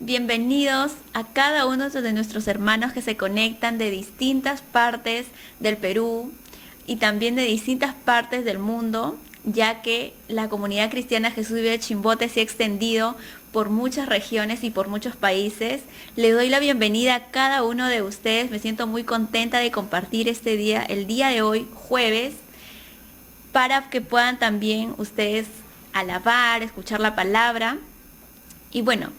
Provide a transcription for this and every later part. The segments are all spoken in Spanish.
Bienvenidos a cada uno de nuestros hermanos que se conectan de distintas partes del Perú y también de distintas partes del mundo, ya que la comunidad cristiana Jesús Vive de Chimbote se ha extendido por muchas regiones y por muchos países. Le doy la bienvenida a cada uno de ustedes. Me siento muy contenta de compartir este día, el día de hoy, jueves, para que puedan también ustedes alabar, escuchar la palabra. Y bueno,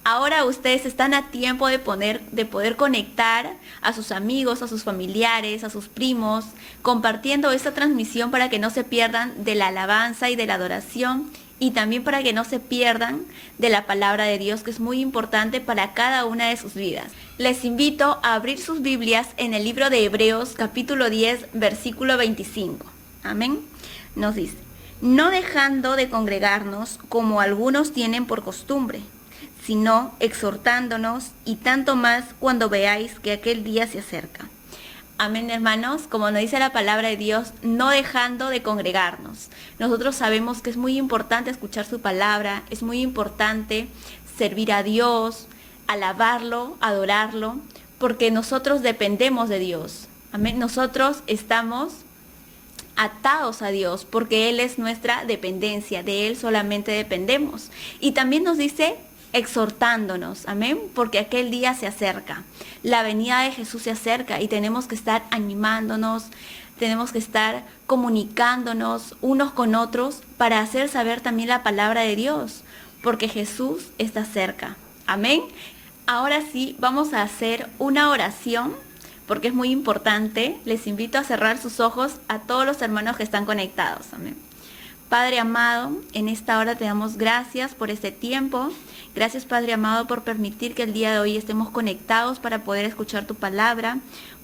ahora ustedes están a tiempo de poder conectar a sus amigos, a sus familiares, a sus primos, compartiendo esta transmisión para que no se pierdan de la alabanza y de la adoración, y también para que no se pierdan de la palabra de Dios, que es muy importante para cada una de sus vidas. Les invito a abrir sus Biblias en el libro de Hebreos, capítulo 10, versículo 25. Amén. Nos dice: no dejando de congregarnos como algunos tienen por costumbre, sino exhortándonos, y tanto más cuando veáis que aquel día se acerca. Amén, hermanos. Como nos dice la palabra de Dios, no dejando de congregarnos. Nosotros sabemos que es muy importante escuchar su palabra, es muy importante servir a Dios, alabarlo, adorarlo, porque nosotros dependemos de Dios. Amén. Nosotros estamos atados a Dios porque Él es nuestra dependencia, de Él solamente dependemos. Y también nos dice exhortándonos, amén, porque aquel día se acerca, la venida de Jesús se acerca y tenemos que estar animándonos, tenemos que estar comunicándonos unos con otros para hacer saber también la palabra de Dios, porque Jesús está cerca, amén. Ahora sí, vamos a hacer una oración, porque es muy importante. Les invito a cerrar sus ojos a todos los hermanos que están conectados, amén. Padre amado, en esta hora te damos gracias por este tiempo. Gracias, Padre amado, por permitir que el día de hoy estemos conectados para poder escuchar tu palabra.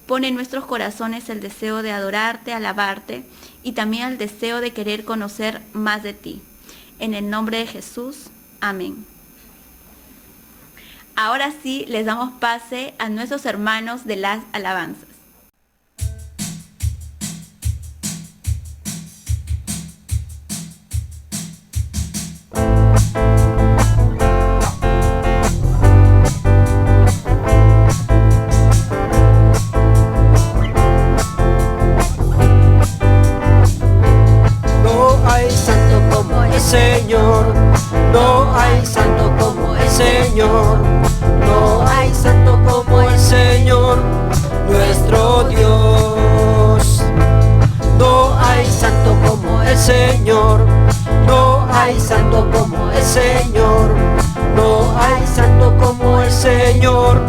Pone en nuestros corazones el deseo de adorarte, alabarte y también el deseo de querer conocer más de ti. En el nombre de Jesús, amén. Ahora sí, les damos pase a nuestros hermanos de las alabanzas. Señor, no hay santo como el Señor, no hay santo como el Señor, nuestro Dios. No hay santo como el Señor, no hay santo como el Señor, no hay santo como el Señor,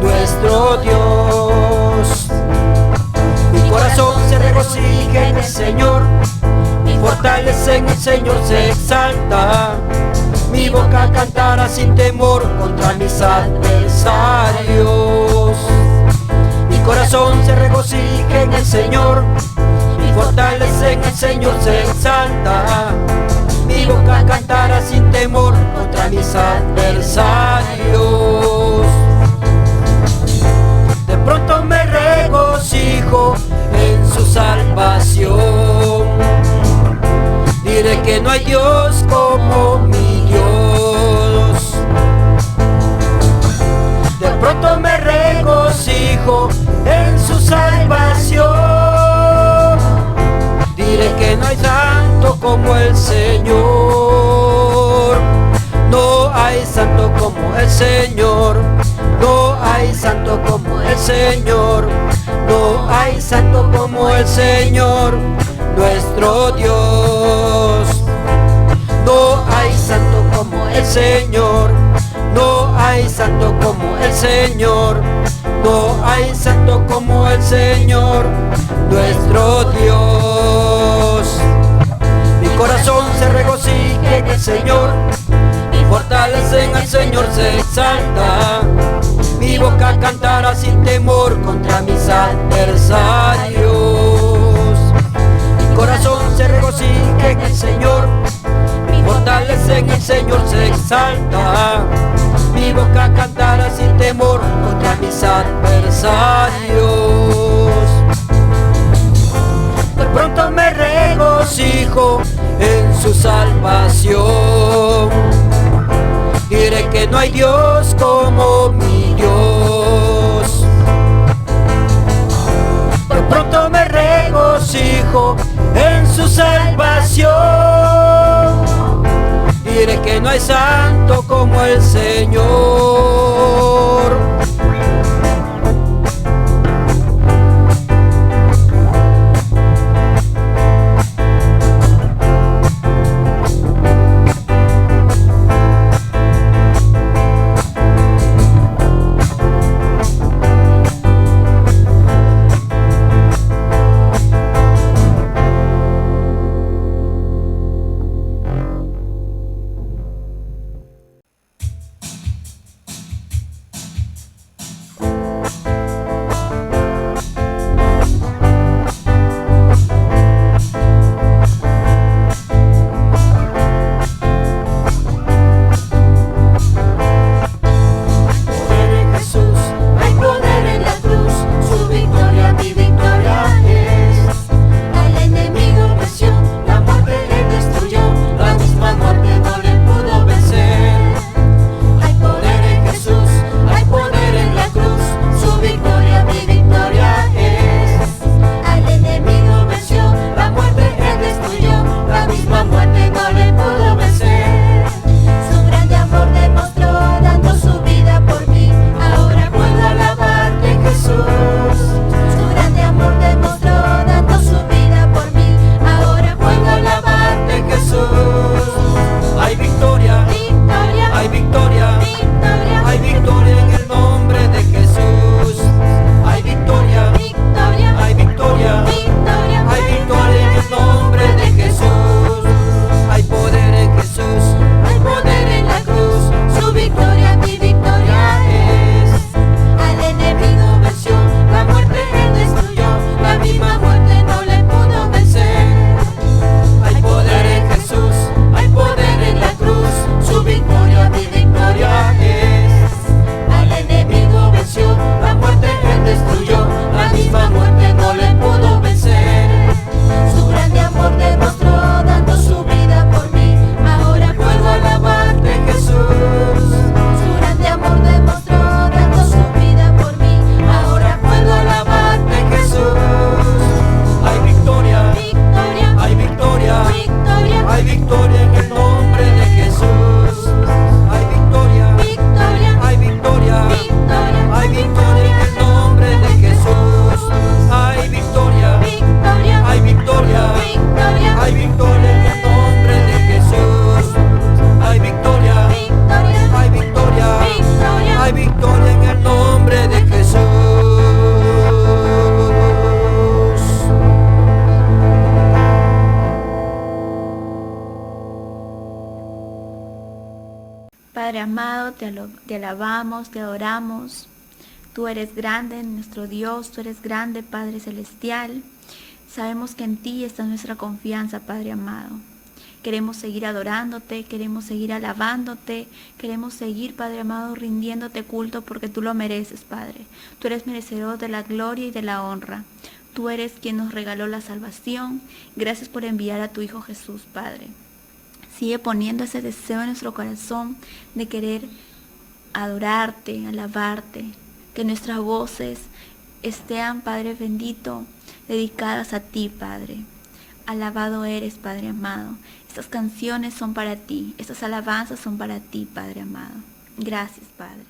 nuestro Dios. Mi corazón se regocija en el Señor, mi fortaleza en el Señor se exalta, mi boca cantará sin temor contra mis adversarios. Mi corazón se regocija en el Señor, mi fortaleza en el Señor se exalta, mi boca cantará sin temor contra mis adversarios. De pronto me regocijo en su salvación, diré que no hay Dios como mi Dios. De pronto me regocijo en su salvación, diré que no hay santo como el Señor. No hay santo como el Señor, no hay santo como el Señor, no hay santo como el Señor, nuestro Dios. No hay santo como el Señor, no hay santo como el Señor, no hay santo como el Señor, nuestro Dios. Mi corazón se regocija en el Señor, mi fortaleza en el Señor se exalta, mi boca cantará sin temor contra mis adversarios. Mi corazón se regocija en el Señor, mi fortaleza en el Señor se exalta, mi boca cantará sin temor contra mis adversarios. De pronto me regocijo en su salvación, diré que no hay Dios como mi Dios. Por pronto me regocijo en su salvación, diré que no hay santo como el Señor. Padre amado, te alabamos, te adoramos. Tú eres grande, nuestro Dios, tú eres grande, Padre celestial. Sabemos que en ti está nuestra confianza, Padre amado. Queremos seguir adorándote, queremos seguir alabándote, queremos seguir, Padre amado, rindiéndote culto porque tú lo mereces, Padre. Tú eres merecedor de la gloria y de la honra. Tú eres quien nos regaló la salvación. Gracias por enviar a tu Hijo Jesús, Padre. Sigue poniendo ese deseo en nuestro corazón de querer adorarte, alabarte. Que nuestras voces estén, Padre bendito, dedicadas a ti, Padre. Alabado eres, Padre amado. Estas canciones son para ti. Estas alabanzas son para ti, Padre amado. Gracias, Padre.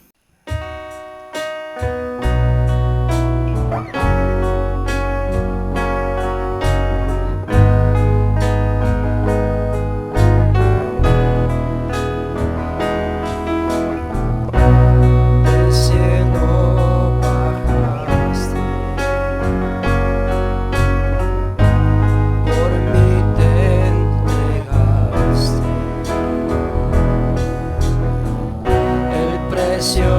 Precio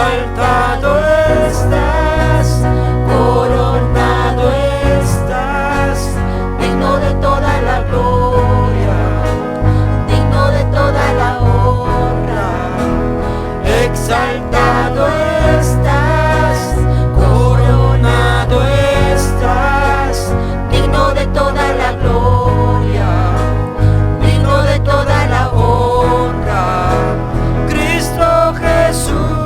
exaltado estás, coronado estás, digno de toda la gloria, digno de toda la honra. Exaltado estás, coronado estás, digno de toda la gloria, digno de toda la honra. Cristo Jesús.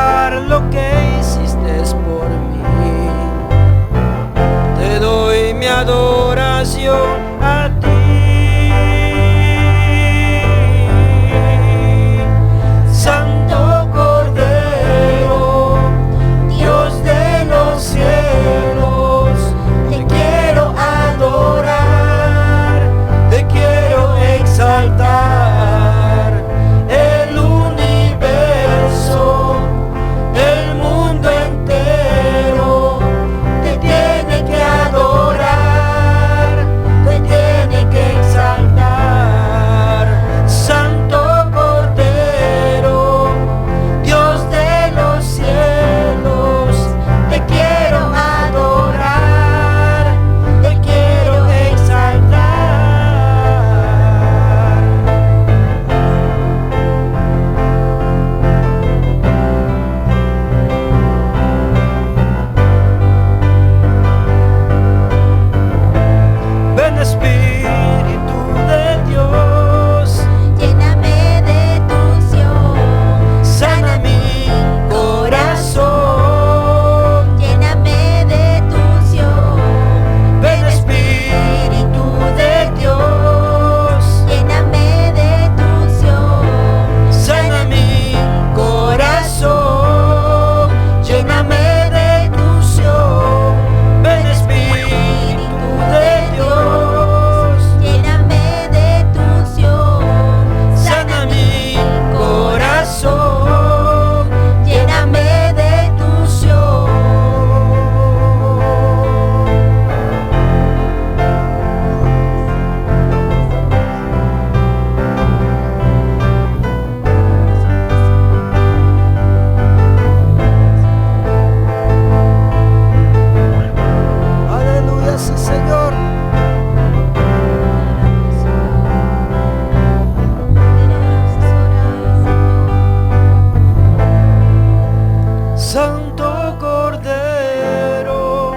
olvidar lo que hiciste por mí. Te doy mi adoración a ti. Santo Cordero, Dios de los cielos, te quiero adorar, te quiero exaltar. El universo, el mundo entero, te tiene que adorar, te tiene que exaltar. Santo Cordero, Dios de los cielos, te quiero adorar, te quiero exaltar. Ven Espíritu de Dios, Lléname de tu unción, sana mi corazón. lléname de tu unción, Ven Espíritu de Dios, lléname de tu unción, sana mi corazón, lléname de tu unción. Ven Espíritu de Dios, lléname de tu unción, sana mi corazón, lléname de tu unción. Aleluya, sí Señor. Santo Cordero,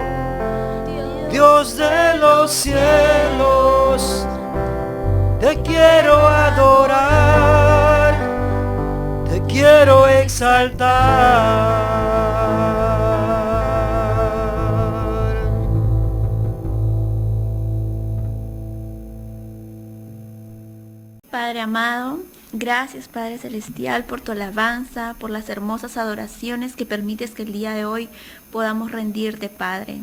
Dios de los cielos, te quiero adorar, te quiero exaltar. Padre amado, gracias Padre Celestial por tu alabanza, por las hermosas adoraciones que permites que el día de hoy podamos rendirte, Padre.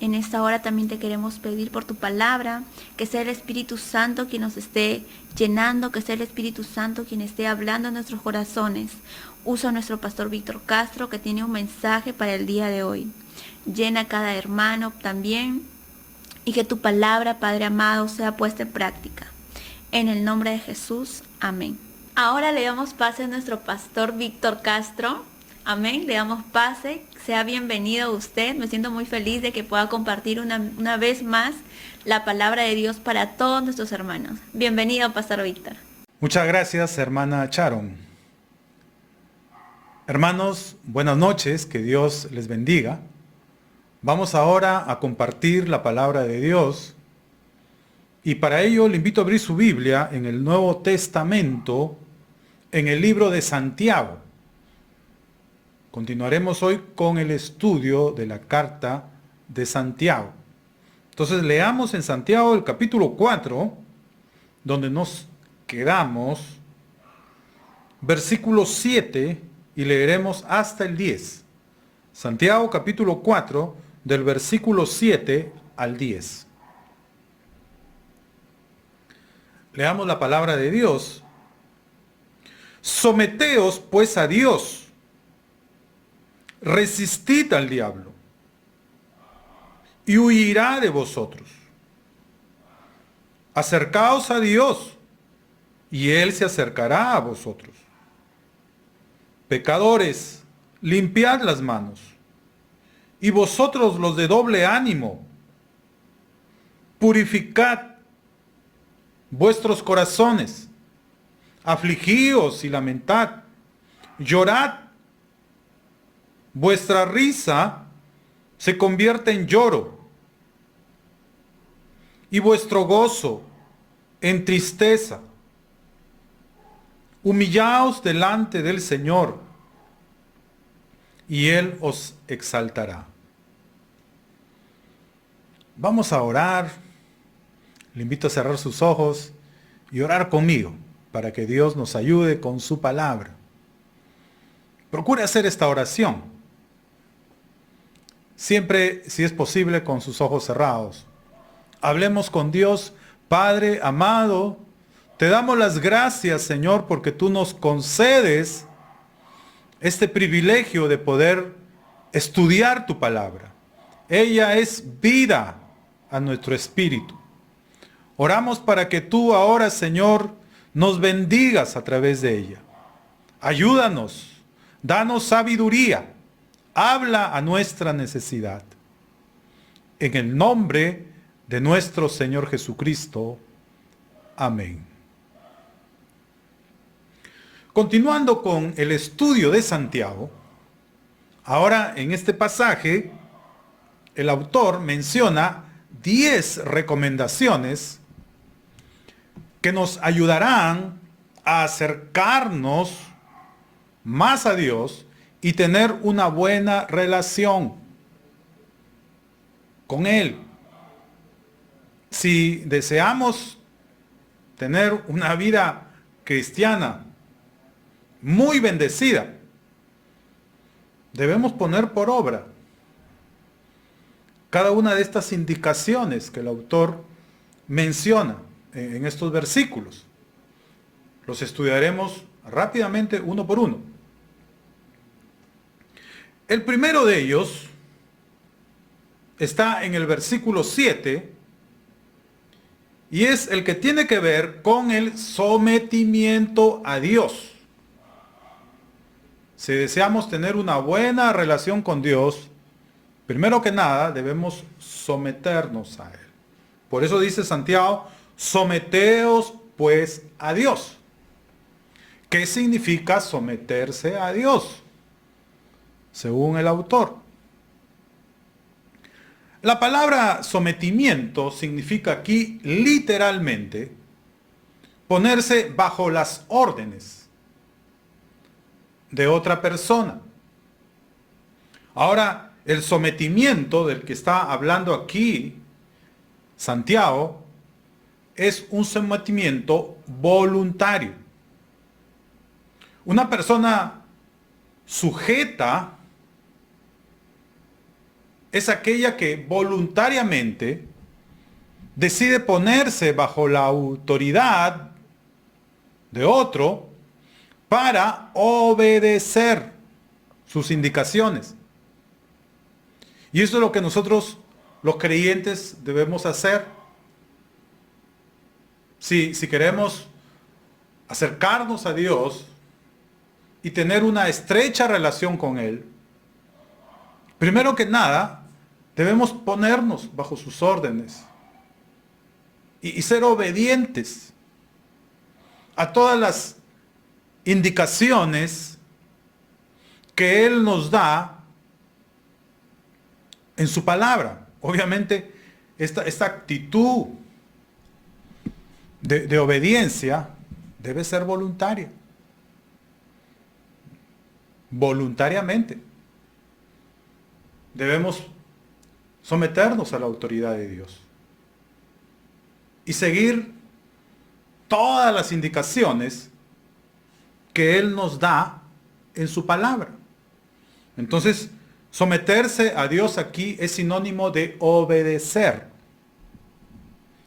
En esta hora también te queremos pedir por tu palabra, que sea el Espíritu Santo quien nos esté llenando, que sea el Espíritu Santo quien esté hablando en nuestros corazones. Usa a nuestro pastor Víctor Castro, que tiene un mensaje para el día de hoy. Llena a cada hermano también, y que tu palabra, Padre amado, sea puesta en práctica. En el nombre de Jesús, amén. Ahora le damos pase a nuestro pastor Víctor Castro. Amén, le damos pase. Sea bienvenido usted. Me siento muy feliz de que pueda compartir una vez más la palabra de Dios para todos nuestros hermanos. Bienvenido, pastor Víctor. Muchas gracias, hermana Sharon. Hermanos, buenas noches, que Dios les bendiga. Vamos ahora a compartir la palabra de Dios. Y para ello le invito a abrir su Biblia en el Nuevo Testamento, en el libro de Santiago. Continuaremos hoy con el estudio de la carta de Santiago. Entonces leamos en Santiago el capítulo 4, donde nos quedamos, versículo 7, y leeremos hasta el 10. Santiago capítulo 4, del versículo 7 al 10. Leamos la palabra de Dios. Someteos pues a Dios, resistid al diablo, y huirá de vosotros. Acercaos a Dios, y Él se acercará a vosotros. Pecadores, limpiad las manos, y vosotros los de doble ánimo, purificad vuestros corazones, afligíos y lamentad, llorad. Vuestra risa se convierte en lloro, y vuestro gozo en tristeza. Humillaos delante del Señor, y Él os exaltará. Vamos a orar. Le invito a cerrar sus ojos y orar conmigo para que Dios nos ayude con su palabra. Procure hacer esta oración. Siempre, si es posible, con sus ojos cerrados. Hablemos con Dios. Padre amado, te damos las gracias, Señor, porque tú nos concedes este privilegio de poder estudiar tu palabra. Ella es vida a nuestro espíritu. Oramos para que tú ahora, Señor, nos bendigas a través de ella. Ayúdanos, danos sabiduría, habla a nuestra necesidad. En el nombre de nuestro Señor Jesucristo. Amén. Continuando con el estudio de Santiago, ahora en este pasaje, el autor menciona 10 recomendaciones que nos ayudarán a acercarnos más a Dios y tener una buena relación con Él. Si deseamos tener una vida cristiana muy bendecida, debemos poner por obra cada una de estas indicaciones que el autor menciona en estos versículos. Los estudiaremos rápidamente uno por uno. El primero de ellos está en el versículo 7 y es el que tiene que ver con el sometimiento a Dios. Si deseamos tener una buena relación con Dios, primero que nada debemos someternos a Él. Por eso dice Santiago, someteos pues a Dios. ¿Qué significa someterse a Dios? Según el autor. La palabra sometimiento significa aquí literalmente ponerse bajo las órdenes de otra persona. Ahora, el sometimiento del que está hablando aquí Santiago es un sometimiento voluntario. Una persona sujeta es aquella que voluntariamente decide ponerse bajo la autoridad de otro para obedecer sus indicaciones. Y eso es lo que nosotros, los creyentes, debemos hacer. Si queremos acercarnos a Dios y tener una estrecha relación con Él, primero que nada, debemos ponernos bajo sus órdenes y ser obedientes a todas las indicaciones que Él nos da en su palabra. Obviamente, esta actitud de obediencia debe ser voluntaria. Voluntariamente. Debemos someternos a la autoridad de Dios y seguir todas las indicaciones que Él nos da en su palabra. Entonces, someterse a Dios aquí es sinónimo de obedecer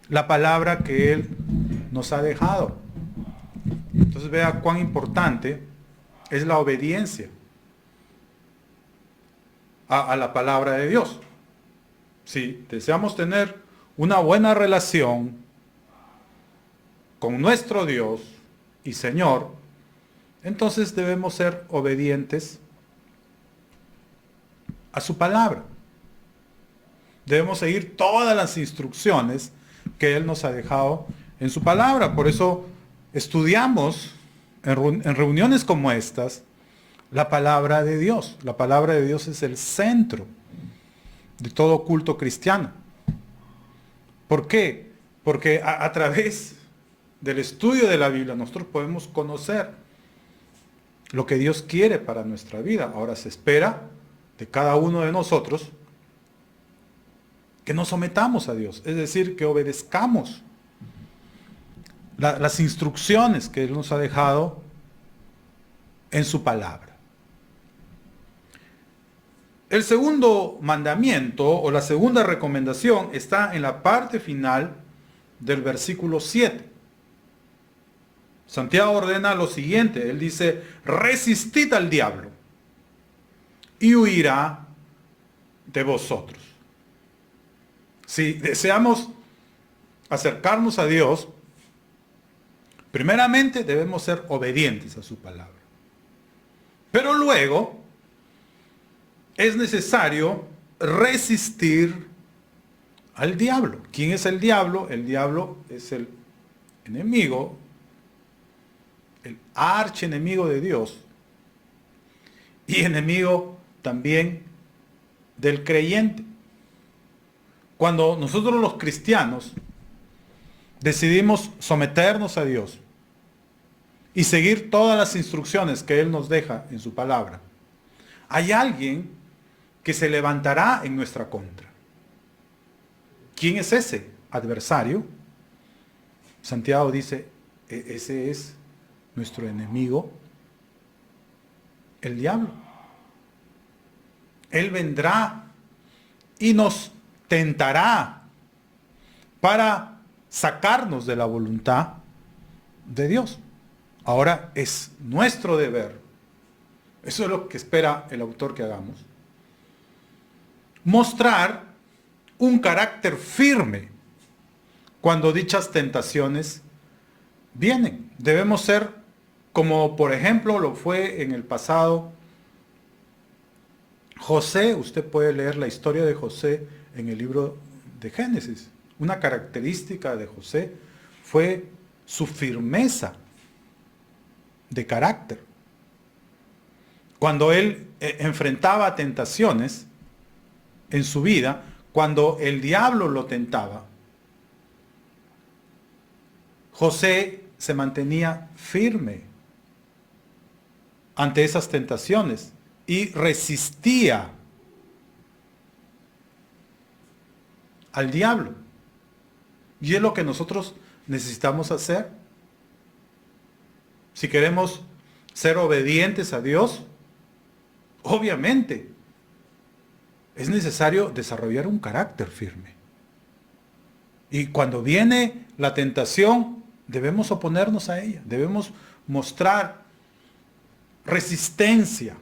la palabra que Él nos ha dejado. Entonces vea cuán importante es la obediencia a la palabra de Dios. Si deseamos tener una buena relación con nuestro Dios y Señor, entonces debemos ser obedientes a su palabra. Debemos seguir todas las instrucciones que Él nos ha dejado en su palabra. Por eso estudiamos en reuniones como estas la palabra de Dios. La palabra de Dios es el centro de todo culto cristiano. ¿Por qué? Porque a través del estudio de la Biblia nosotros podemos conocer lo que Dios quiere para nuestra vida. Ahora se espera de cada uno de nosotros que nos sometamos a Dios, es decir, que obedezcamos las instrucciones que Él nos ha dejado en su palabra. El segundo mandamiento o la segunda recomendación está en la parte final del versículo 7. Santiago ordena lo siguiente, él dice, resistid al diablo y huirá de vosotros. Si deseamos acercarnos a Dios, primeramente debemos ser obedientes a su palabra. Pero luego es necesario resistir al diablo. ¿Quién es el diablo? El diablo es el enemigo, el archienemigo de Dios y enemigo también del creyente. Cuando nosotros los cristianos decidimos someternos a Dios y seguir todas las instrucciones que Él nos deja en su palabra, hay alguien que se levantará en nuestra contra. ¿Quién es ese adversario? Santiago dice, ese es nuestro enemigo, el diablo. Él vendrá y nos tentará para sacarnos de la voluntad de Dios. Ahora es nuestro deber, eso es lo que espera el autor que hagamos, mostrar un carácter firme cuando dichas tentaciones vienen. Debemos ser como por ejemplo lo fue en el pasado José. Usted puede leer la historia de José en el libro de Génesis. Una característica de José fue su firmeza de carácter. Cuando él enfrentaba tentaciones en su vida, cuando el diablo lo tentaba, José se mantenía firme ante esas tentaciones y resistía al diablo. Y es lo que nosotros necesitamos hacer. Si queremos ser obedientes a Dios, obviamente es necesario desarrollar un carácter firme. Y cuando viene la tentación, debemos oponernos a ella, debemos mostrar resistencia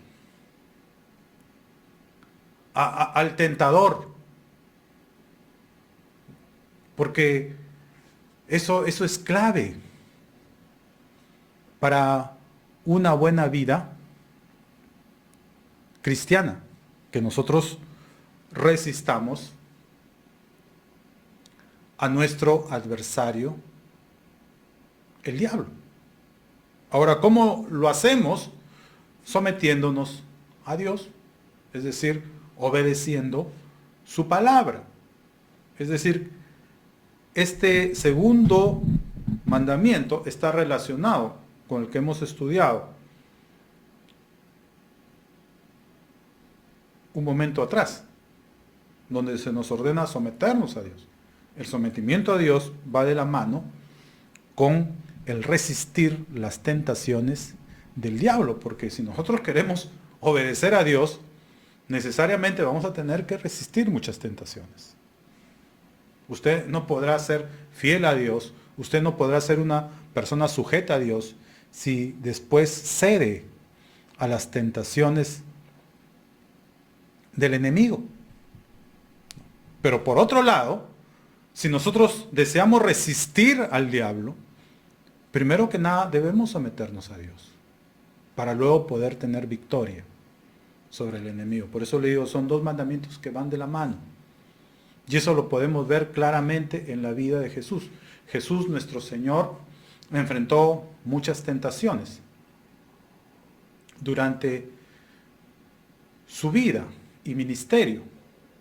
al tentador, porque eso es clave para una buena vida cristiana, que nosotros resistamos a nuestro adversario, el diablo. Ahora, ¿cómo lo hacemos? Sometiéndonos a Dios, es decir, obedeciendo su palabra. Es decir, este segundo mandamiento está relacionado con el que hemos estudiado un momento atrás, donde se nos ordena someternos a Dios. El sometimiento a Dios va de la mano con el resistir las tentaciones del diablo, porque si nosotros queremos obedecer a Dios, necesariamente vamos a tener que resistir muchas tentaciones. Usted no podrá ser fiel a Dios, usted no podrá ser una persona sujeta a Dios si después cede a las tentaciones del enemigo. Pero por otro lado, si nosotros deseamos resistir al diablo, primero que nada debemos someternos a Dios, para luego poder tener victoria sobre el enemigo. Por eso le digo, son dos mandamientos que van de la mano. Y eso lo podemos ver claramente en la vida de Jesús. Jesús, nuestro Señor, enfrentó muchas tentaciones durante su vida y ministerio.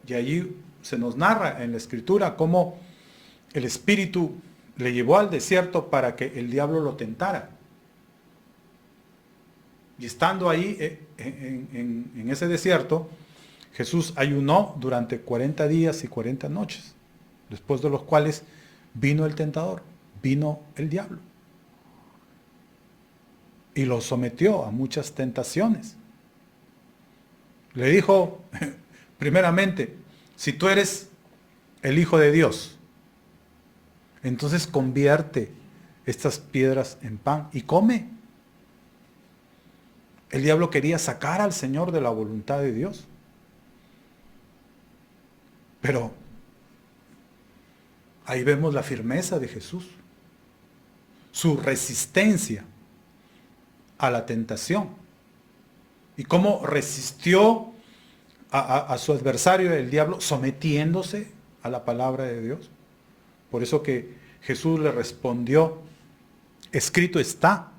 Y allí se nos narra en la Escritura cómo el Espíritu le llevó al desierto para que el diablo lo tentara. Y estando ahí en ese desierto, Jesús ayunó durante 40 días y 40 noches, después de los cuales vino el tentador, vino el diablo. Y lo sometió a muchas tentaciones. Le dijo, primeramente, si tú eres el Hijo de Dios, entonces convierte estas piedras en pan y come. El diablo quería sacar al Señor de la voluntad de Dios. Pero ahí vemos la firmeza de Jesús, su resistencia a la tentación y cómo resistió a su adversario, el diablo, sometiéndose a la palabra de Dios. Por eso que Jesús le respondió, escrito está,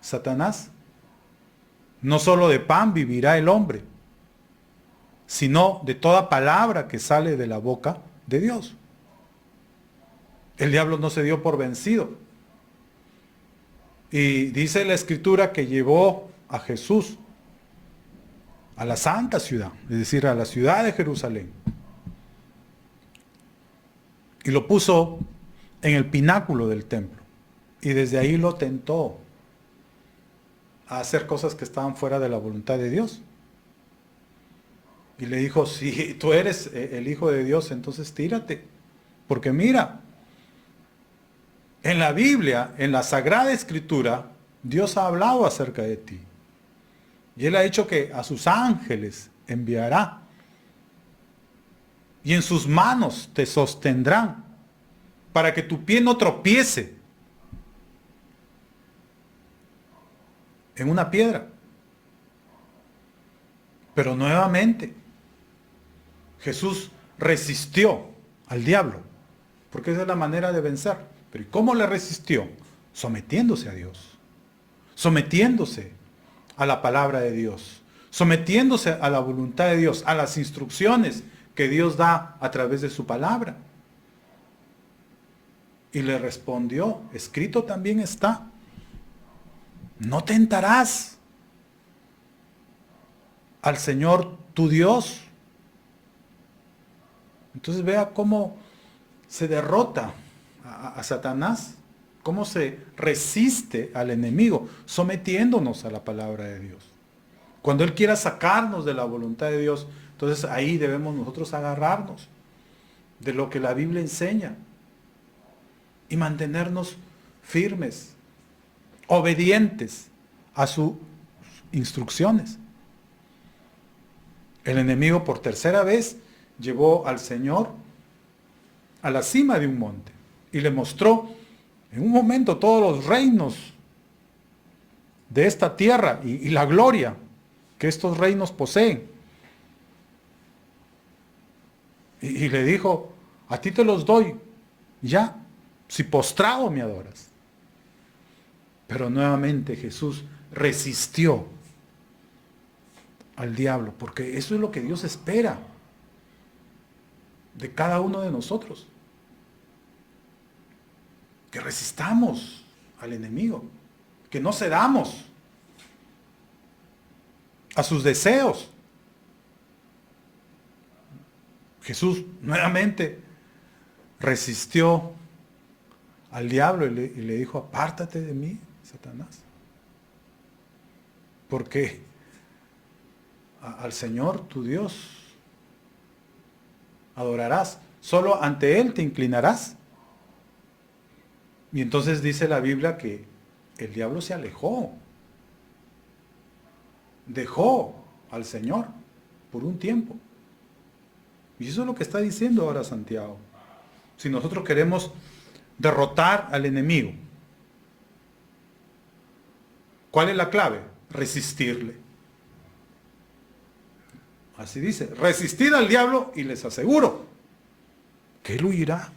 Satanás, no solo de pan vivirá el hombre, sino de toda palabra que sale de la boca de Dios. El diablo no se dio por vencido. Y dice la Escritura que llevó a Jesús a la santa ciudad, es decir, a la ciudad de Jerusalén. Y lo puso en el pináculo del templo. Y desde ahí lo tentó a hacer cosas que estaban fuera de la voluntad de Dios. Y le dijo, si tú eres el Hijo de Dios, entonces tírate. Porque mira, en la Biblia, en la Sagrada Escritura, Dios ha hablado acerca de ti. Y Él ha dicho que a sus ángeles enviará. Y en sus manos te sostendrán para que tu pie no tropiece en una piedra. Pero nuevamente, Jesús resistió al diablo, porque esa es la manera de vencer. Pero ¿y cómo le resistió? Sometiéndose a Dios, sometiéndose a la palabra de Dios, sometiéndose a la voluntad de Dios, a las instrucciones que Dios da a través de su palabra. Y le respondió, escrito también está, no tentarás al Señor tu Dios. Entonces vea cómo se derrota a Satanás, cómo se resiste al enemigo, sometiéndonos a la palabra de Dios. Cuando Él quiera sacarnos de la voluntad de Dios, entonces ahí debemos nosotros agarrarnos de lo que la Biblia enseña y mantenernos firmes, obedientes a sus instrucciones. El enemigo por tercera vez llevó al Señor a la cima de un monte y le mostró en un momento todos los reinos de esta tierra y la gloria que estos reinos poseen. Y le dijo, a ti te los doy, ya, si postrado me adoras. Pero nuevamente Jesús resistió al diablo, porque eso es lo que Dios espera de cada uno de nosotros. Que resistamos al enemigo, que no cedamos a sus deseos. Jesús nuevamente resistió al diablo y le dijo, apártate de mí, Satanás. Porque al Señor tu Dios adorarás, solo ante Él te inclinarás. Y entonces dice la Biblia que el diablo se alejó, dejó al Señor por un tiempo. Y eso es lo que está diciendo ahora Santiago. Si nosotros queremos derrotar al enemigo, ¿cuál es la clave? Resistirle. Así dice, resistid al diablo y les aseguro que él huirá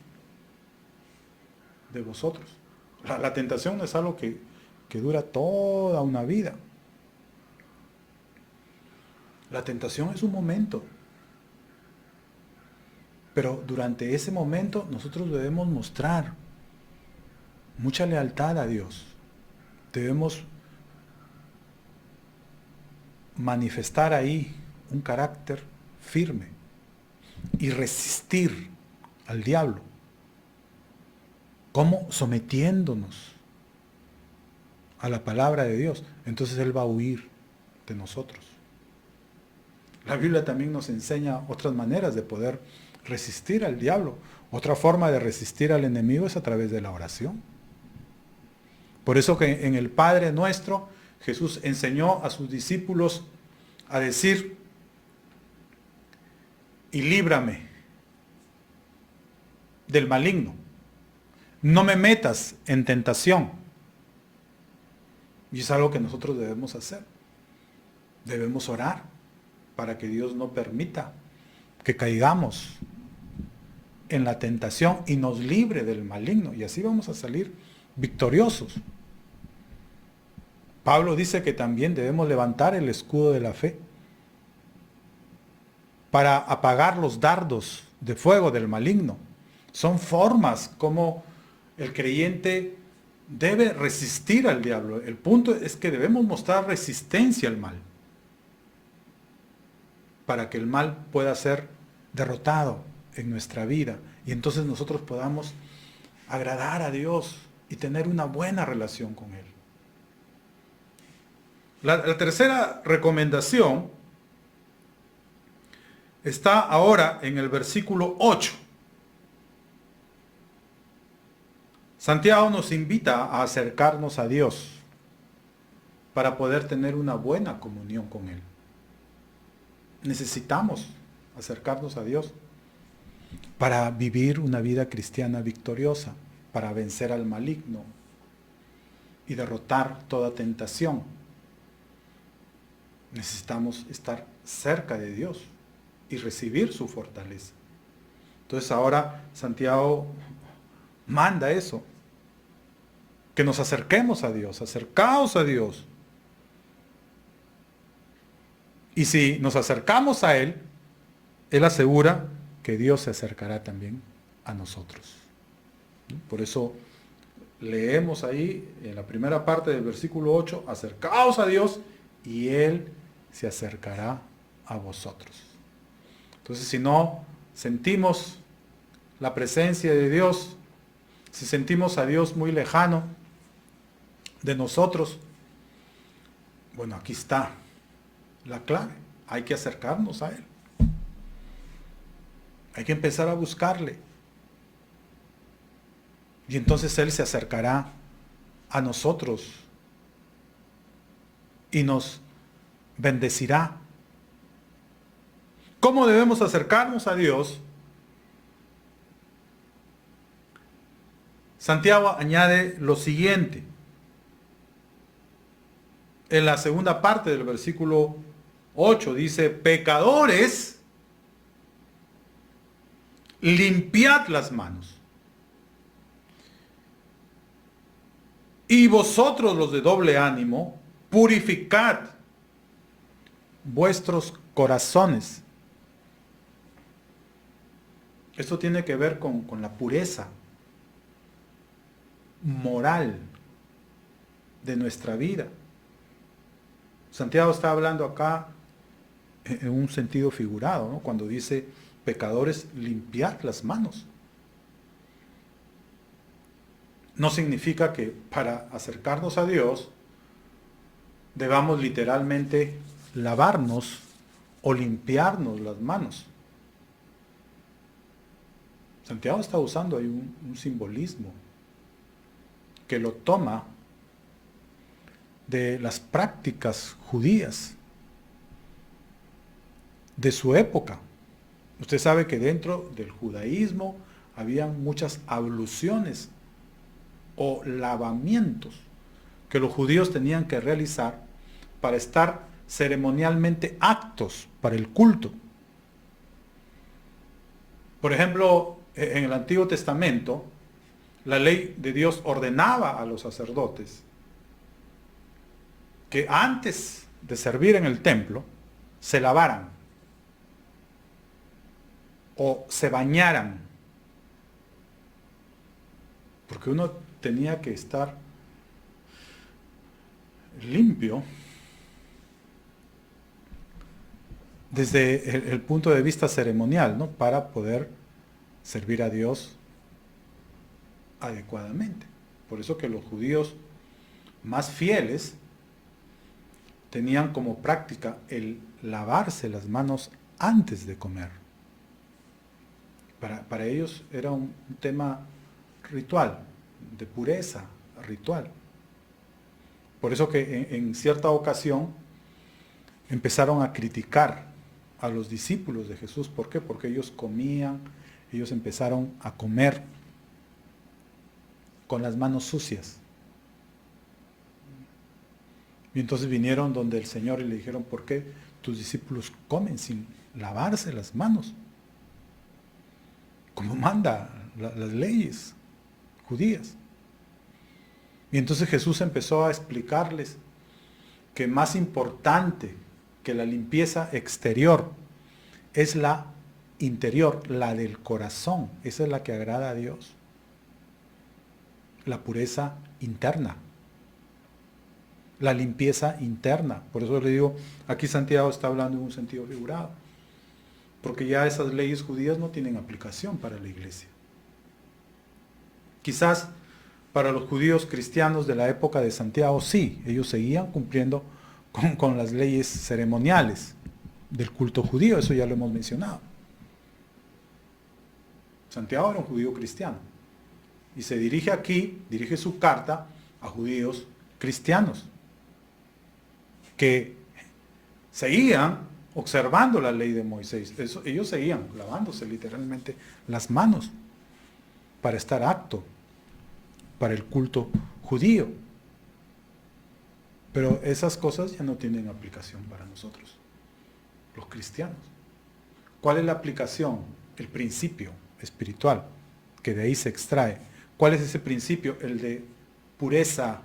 de vosotros. La tentación es algo que dura toda una vida. La tentación es un momento. Pero durante ese momento nosotros debemos mostrar mucha lealtad a Dios. Debemos manifestar ahí un carácter firme y resistir al diablo. ¿Cómo? Sometiéndonos a la palabra de Dios. Entonces Él va a huir de nosotros. La Biblia también nos enseña otras maneras de poder resistir al diablo. Otra forma de resistir al enemigo es a través de la oración. Por eso que en el Padre Nuestro, Jesús enseñó a sus discípulos a decir: y líbrame del maligno. No me metas en tentación. Y es algo que nosotros debemos hacer. Debemos orar para que Dios no permita que caigamos en la tentación y nos libre del maligno. Y así vamos a salir victoriosos. Pablo dice que también debemos levantar el escudo de la fe para apagar los dardos de fuego del maligno. Son formas como el creyente debe resistir al diablo. El punto es que debemos mostrar resistencia al mal, para que el mal pueda ser derrotado en nuestra vida y entonces nosotros podamos agradar a Dios y tener una buena relación con Él. La tercera recomendación está ahora en el versículo 8. Santiago nos invita a acercarnos a Dios para poder tener una buena comunión con Él. Necesitamos acercarnos a Dios para vivir una vida cristiana victoriosa, para vencer al maligno y derrotar toda tentación. Necesitamos estar cerca de Dios y recibir su fortaleza. Entonces ahora Santiago manda eso, que nos acerquemos a Dios, acercaos a Dios. Y si nos acercamos a Él, Él asegura que Dios se acercará también a nosotros. Por eso leemos ahí en la primera parte del versículo 8, acercaos a Dios y Él se acercará a vosotros. Entonces, si no sentimos la presencia de Dios, si sentimos a Dios muy lejano de nosotros, bueno, aquí está la clave. Hay que acercarnos a Él. Hay que empezar a buscarle. Y entonces Él se acercará a nosotros y nos bendecirá. ¿Cómo debemos acercarnos a Dios? Santiago añade lo siguiente. En la segunda parte del versículo 8 dice: pecadores, limpiad las manos. Y vosotros los de doble ánimo, purificad vuestros corazones. Esto tiene que ver con la pureza moral de nuestra vida. Santiago está hablando acá en un sentido figurado, ¿no? Cuando dice: pecadores, limpiad las manos. No significa que para acercarnos a Dios debamos literalmente lavarnos o limpiarnos las manos. Santiago está usando ahí un simbolismo que lo toma de las prácticas judías de su época. Usted sabe que dentro del judaísmo había muchas abluciones o lavamientos que los judíos tenían que realizar para estar ceremonialmente aptos para el culto. Por ejemplo, en el Antiguo Testamento, la ley de Dios ordenaba a los sacerdotes que antes de servir en el templo se lavaran o se bañaran, porque uno tenía que estar limpio desde el punto de vista ceremonial, ¿no? Para poder servir a Dios adecuadamente. Por eso que los judíos más fieles tenían como práctica el lavarse las manos antes de comer. Para ellos era un tema ritual, de pureza ritual. Por eso que en cierta ocasión empezaron a criticar a los discípulos de Jesús. ¿Por qué? Porque ellos comían, ellos empezaron a comer con las manos sucias. Y entonces vinieron donde el Señor y le dijeron, ¿por qué tus discípulos comen sin lavarse las manos? Como manda las leyes judías. Y entonces Jesús empezó a explicarles que más importante que la limpieza exterior es la interior, la del corazón. Esa es la que agrada a Dios. La pureza interna. La limpieza interna. Por eso le digo, aquí Santiago está hablando en un sentido figurado. Porque ya esas leyes judías no tienen aplicación para la iglesia. Quizás para los judíos cristianos de la época de Santiago, sí, ellos seguían cumpliendo con las leyes ceremoniales del culto judío, eso ya lo hemos mencionado. Santiago era un judío cristiano y se dirige su carta a judíos cristianos que seguían observando la ley de Moisés. Ellos seguían lavándose literalmente las manos para estar apto para el culto judío. Pero esas cosas ya no tienen aplicación para nosotros, los cristianos. ¿Cuál es la aplicación? El principio espiritual, que de ahí se extrae. ¿Cuál es ese principio? El de pureza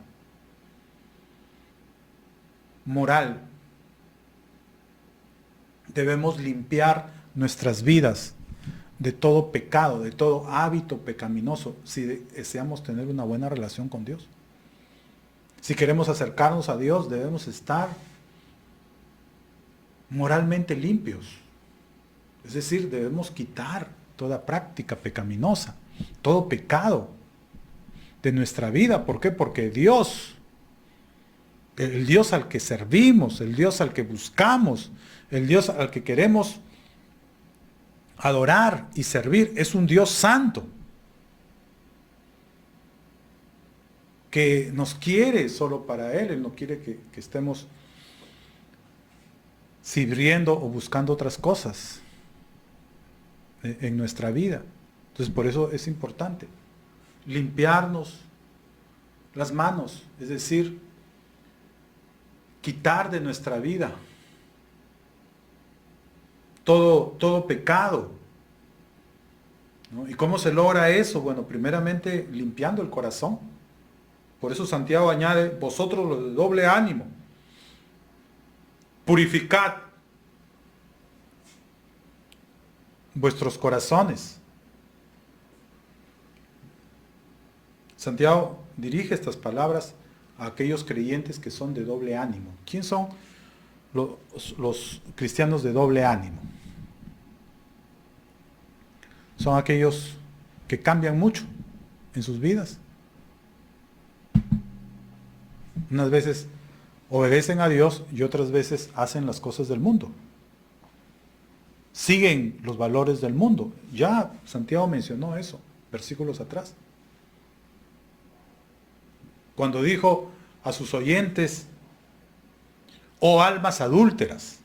moral. Debemos limpiar nuestras vidas de todo pecado, de todo hábito pecaminoso, si deseamos tener una buena relación con Dios. Si queremos acercarnos a Dios, debemos estar moralmente limpios. Es decir, debemos quitar toda práctica pecaminosa, todo pecado de nuestra vida. ¿Por qué? Porque Dios, el Dios al que servimos, el Dios al que buscamos, el Dios al que queremos adorar y servir, es un Dios santo, que nos quiere solo para Él. Él no quiere que estemos sirviendo o buscando otras cosas en nuestra vida. Entonces por eso es importante limpiarnos las manos, es decir, quitar de nuestra vida todo pecado, ¿no? ¿Y cómo se logra eso? Bueno, primeramente limpiando el corazón. Por eso Santiago añade, vosotros los de doble ánimo, purificad vuestros corazones. Santiago dirige estas palabras a aquellos creyentes que son de doble ánimo. ¿Quién son los cristianos de doble ánimo? Son aquellos que cambian mucho en sus vidas. Unas veces obedecen a Dios y otras veces hacen las cosas del mundo. Siguen los valores del mundo. Ya Santiago mencionó eso, versículos atrás. Cuando dijo a sus oyentes, oh almas adúlteras,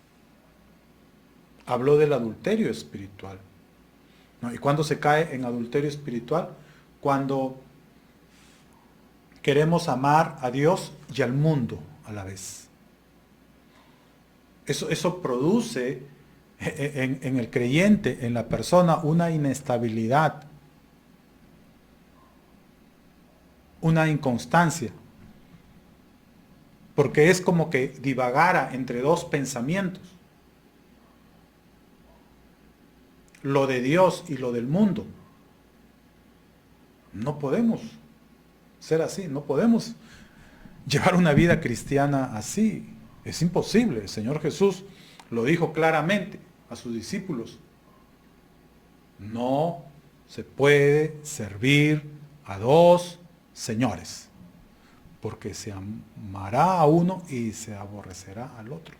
habló del adulterio espiritual. ¿No? ¿Y cuándo se cae en adulterio espiritual? Cuando queremos amar a Dios y al mundo a la vez. Eso produce en el creyente, en la persona, una inestabilidad, una inconstancia, porque es como que divagara entre dos pensamientos, lo de Dios y lo del mundo. No podemos ser así, no podemos llevar una vida cristiana así, es imposible. El Señor Jesús lo dijo claramente a sus discípulos. No se puede servir a dos señores, porque se amará a uno y se aborrecerá al otro.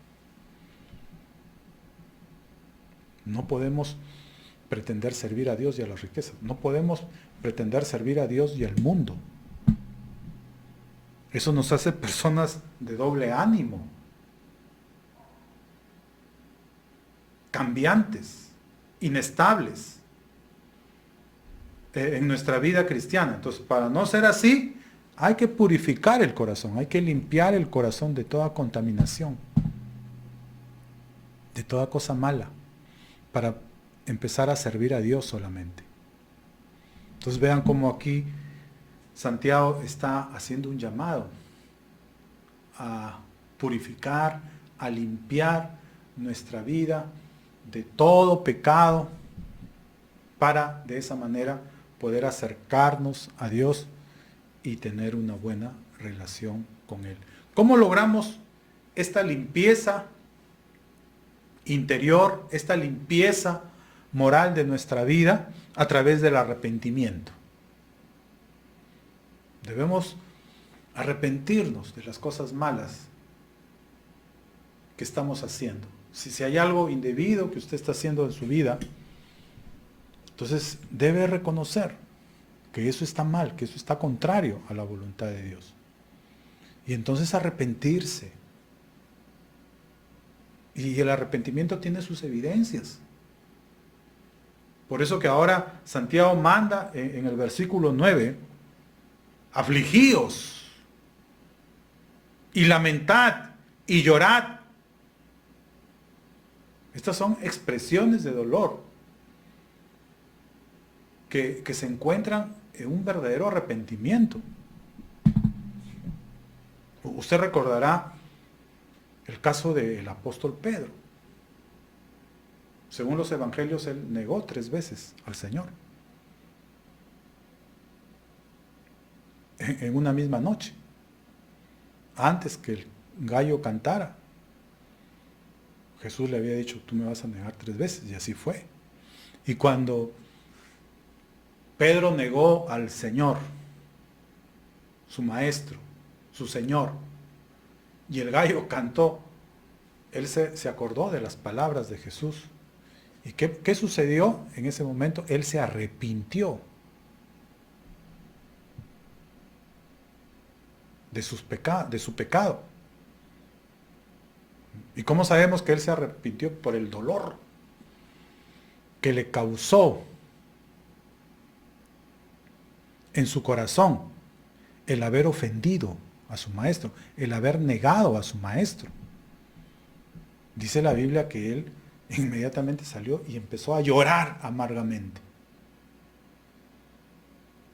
No podemos pretender servir a Dios y a las riquezas. No podemos pretender servir a Dios y al mundo. Eso nos hace personas de doble ánimo, cambiantes, inestables en nuestra vida cristiana. Entonces, para no ser así, hay que purificar el corazón, hay que limpiar el corazón de toda contaminación, de toda cosa mala, para empezar a servir a Dios solamente. Entonces vean cómo aquí Santiago está haciendo un llamado a purificar, a limpiar nuestra vida de todo pecado, para de esa manera poder acercarnos a Dios y tener una buena relación con Él. ¿Cómo logramos esta limpieza interior, esta limpieza moral de nuestra vida? A través del arrepentimiento. Debemos arrepentirnos de las cosas malas que estamos haciendo. Si hay algo indebido que usted está haciendo en su vida, entonces debe reconocer que eso está mal, que eso está contrario a la voluntad de Dios. Y entonces arrepentirse. Y el arrepentimiento tiene sus evidencias. Por eso que ahora Santiago manda en el versículo 9, afligíos y lamentad y llorad. Estas son expresiones de dolor que se encuentran en un verdadero arrepentimiento. Usted recordará el caso del apóstol Pedro. Según los evangelios, él negó 3 veces al Señor. En una misma noche. Antes que el gallo cantara. Jesús le había dicho, tú me vas a negar 3 veces. Y así fue. Y cuando Pedro negó al Señor, su maestro, su Señor, y el gallo cantó, él se acordó de las palabras de Jesús. ¿Y qué sucedió en ese momento? Él se arrepintió de su pecado. ¿Y cómo sabemos que él se arrepintió? Por el dolor que le causó en su corazón el haber ofendido a su maestro, el haber negado a su maestro. Dice la Biblia que él inmediatamente salió y empezó a llorar amargamente.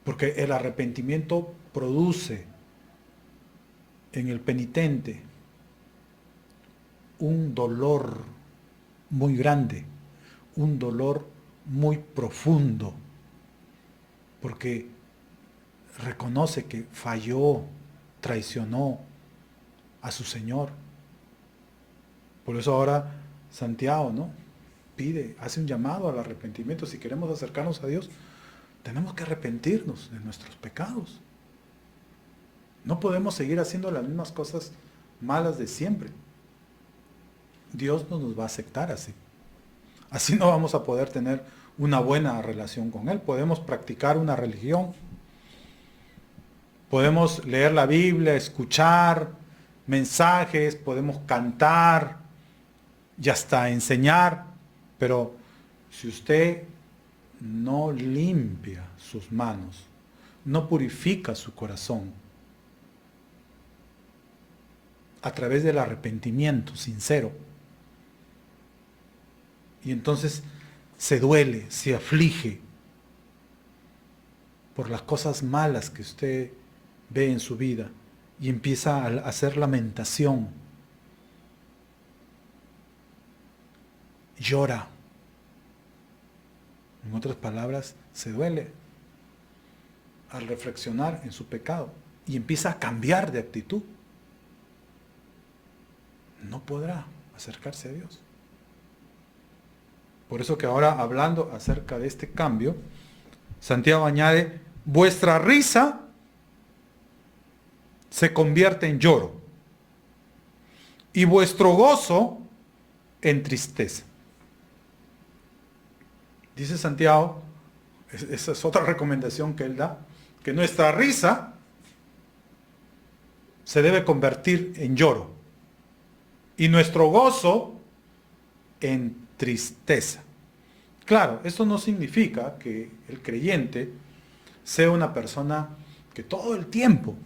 Porque el arrepentimiento produce en el penitente un dolor muy grande, un dolor muy profundo, porque reconoce que falló, traicionó a su Señor. Por eso ahora Santiago, ¿no?, hace un llamado al arrepentimiento. Si queremos acercarnos a Dios, tenemos que arrepentirnos de nuestros pecados. No podemos seguir haciendo las mismas cosas malas de siempre. Dios no nos va a aceptar así. Así no vamos a poder tener una buena relación con Él. Podemos practicar una religión. Podemos leer la Biblia, escuchar mensajes, podemos cantar y hasta enseñar. Pero si usted no limpia sus manos, no purifica su corazón a través del arrepentimiento sincero, y entonces se duele, se aflige por las cosas malas que usted ve en su vida y empieza a hacer lamentación, llora. En otras palabras, se duele al reflexionar en su pecado y empieza a cambiar de actitud. No podrá acercarse a Dios. Por eso que ahora, hablando acerca de este cambio, Santiago añade, vuestra risa se convierte en lloro y vuestro gozo en tristeza. Dice Santiago, esa es otra recomendación que él da, que nuestra risa se debe convertir en lloro y nuestro gozo en tristeza. Claro, esto no significa que el creyente sea una persona que todo el tiempo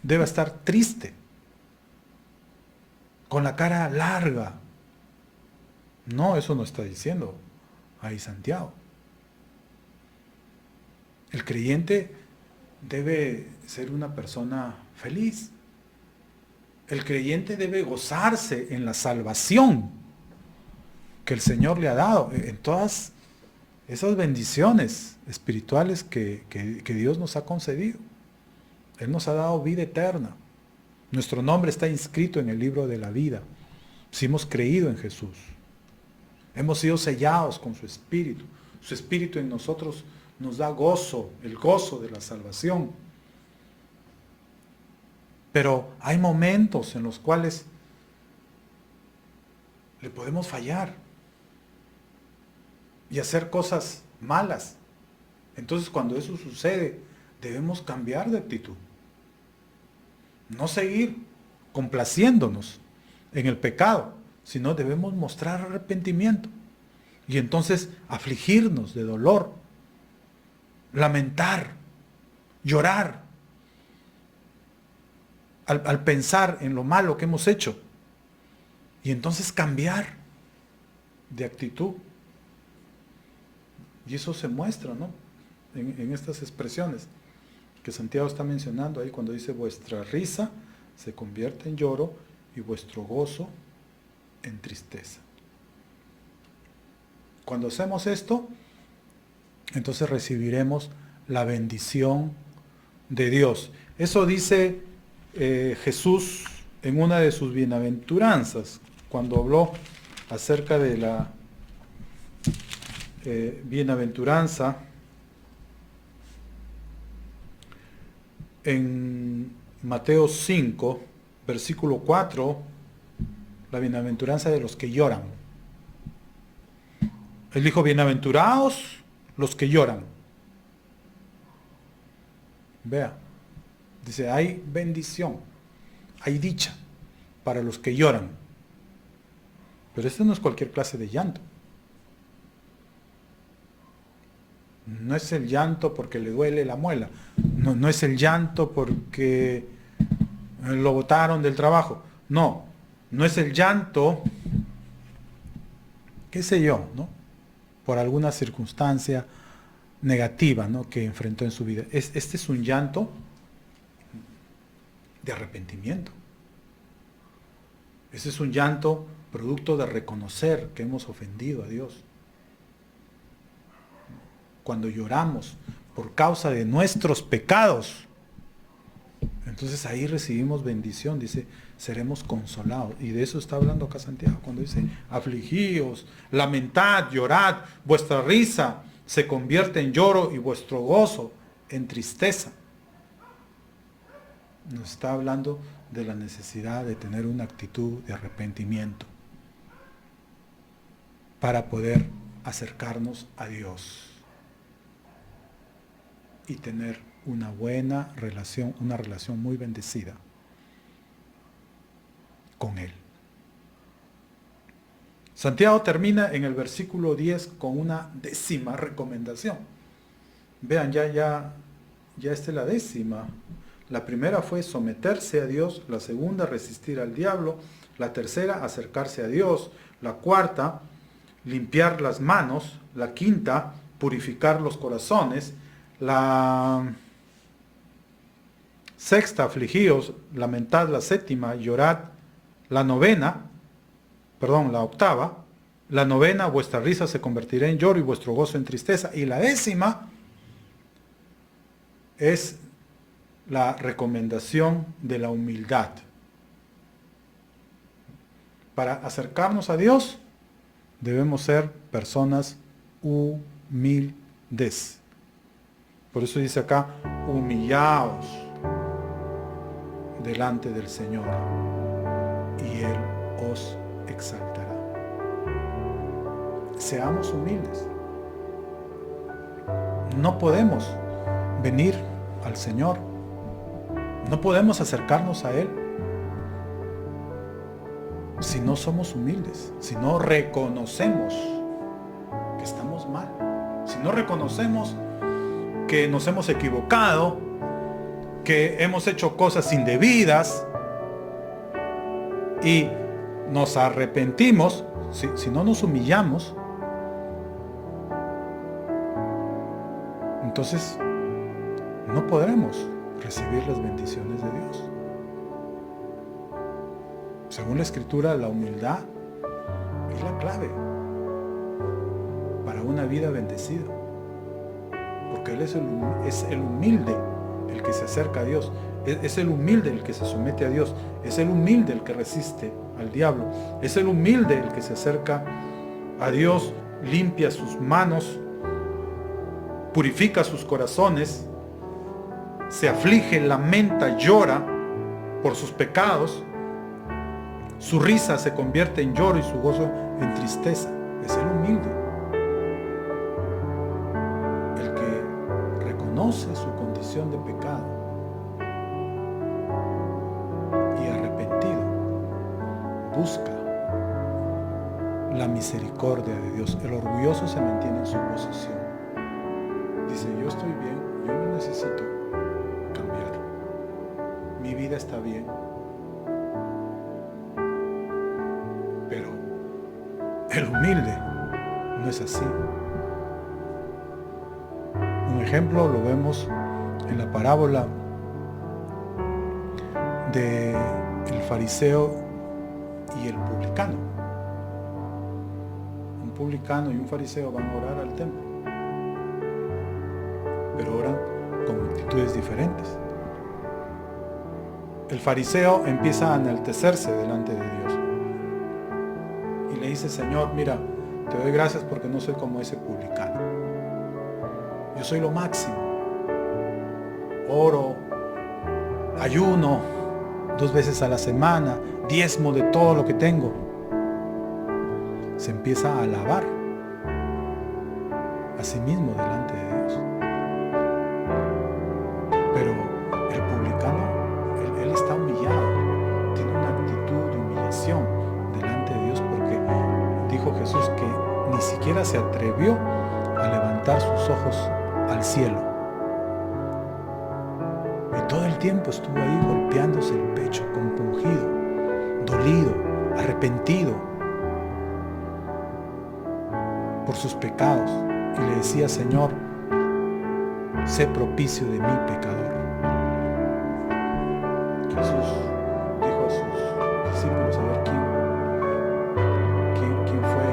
deba estar triste, con la cara larga. No, eso no está diciendo ahí Santiago. El creyente debe ser una persona feliz. El creyente debe gozarse en la salvación que el Señor le ha dado, en todas esas bendiciones espirituales que Dios nos ha concedido. Él nos ha dado vida eterna. Nuestro nombre está inscrito en el libro de la vida, si hemos creído en Jesús. Hemos sido sellados con su Espíritu. Su Espíritu en nosotros nos da gozo, el gozo de la salvación. Pero hay momentos en los cuales le podemos fallar y hacer cosas malas. Entonces, cuando eso sucede, debemos cambiar de actitud. No seguir complaciéndonos en el pecado, sino debemos mostrar arrepentimiento. Y entonces afligirnos de dolor, lamentar, llorar, al pensar en lo malo que hemos hecho. Y entonces cambiar de actitud. Y eso se muestra, ¿no? En estas expresiones que Santiago está mencionando ahí cuando dice vuestra risa se convierte en lloro y vuestro gozo en tristeza. Cuando hacemos esto, entonces recibiremos la bendición de Dios. Eso dice Jesús en una de sus bienaventuranzas, cuando habló acerca de la bienaventuranza en Mateo 5, versículo 4, la bienaventuranza de los que lloran. Él dijo, bienaventurados los que lloran. Vea, dice, hay bendición, hay dicha para los que lloran. Pero esto no es cualquier clase de llanto. No es el llanto porque le duele la muela. No es el llanto porque lo botaron del trabajo. No es el llanto, qué sé yo, ¿no? Por alguna circunstancia negativa, ¿no?, que enfrentó en su vida. Este es un llanto de arrepentimiento. Este es un llanto producto de reconocer que hemos ofendido a Dios. Cuando lloramos por causa de nuestros pecados, entonces ahí recibimos bendición, dice, seremos consolados. Y de eso está hablando acá Santiago, cuando dice, afligíos, lamentad, llorad, vuestra risa se convierte en lloro y vuestro gozo en tristeza. Nos está hablando de la necesidad de tener una actitud de arrepentimiento para poder acercarnos a Dios y tener una buena relación, una relación muy bendecida con Él. Santiago termina en el versículo 10 con una 10ª recomendación. Vean, ya esta es la 10ª. La primera fue someterse a Dios, la segunda resistir al diablo, la tercera acercarse a Dios, la cuarta limpiar las manos, la quinta purificar los corazones, la sexta afligíos, lamentad, la séptima llorad, la octava, la novena vuestra risa se convertirá en lloro y vuestro gozo en tristeza, y la 10ª es la recomendación de la humildad. Para acercarnos a Dios debemos ser personas humildes. Por eso dice acá, humillaos delante del Señor y Él os exaltará. Seamos humildes. No podemos venir al Señor, no podemos acercarnos a Él si no somos humildes, si no reconocemos que estamos mal, si no reconocemos que nos hemos equivocado, que hemos hecho cosas indebidas y nos arrepentimos, si no nos humillamos, entonces no podremos recibir las bendiciones de Dios. Según la Escritura, la humildad es la clave para una vida bendecida. Porque Él es el humilde el que se acerca a Dios. Es el humilde el que se somete a Dios. Es el humilde el que resiste al diablo. Es el humilde el que se acerca a Dios, limpia sus manos, purifica sus corazones, se aflige, lamenta, llora por sus pecados. Su risa se convierte en lloro y su gozo en tristeza. Es el humilde, el que reconoce su condición de pecado y arrepentido busca la misericordia de Dios. El orgulloso se mantiene en su posición. Dice, yo estoy bien, yo no necesito cambiar. Mi vida está bien. Pero el humilde no es así. Un ejemplo lo vemos en la parábola del fariseo y el publicano. Un publicano y un fariseo van a orar al templo, pero oran con actitudes diferentes. El fariseo empieza a enaltecerse delante de Dios y le dice, Señor, mira, te doy gracias porque no soy como ese publicano. Yo soy lo máximo. Oro, ayuno 2 veces a la semana, diezmo de todo lo que tengo. Se empieza a alabar a sí mismo delante de Dios. Pero el publicano, él está humillado, tiene una actitud de humillación delante de Dios, porque dijo Jesús que ni siquiera se atrevió a levantar sus ojos al cielo. Y todo el tiempo estuvo ahí golpeándose el pecho, compungido, dolido, arrepentido por sus pecados. Y le decía, Señor, sé propicio de mi pecador. Jesús dijo a sus discípulos, a ver quién fue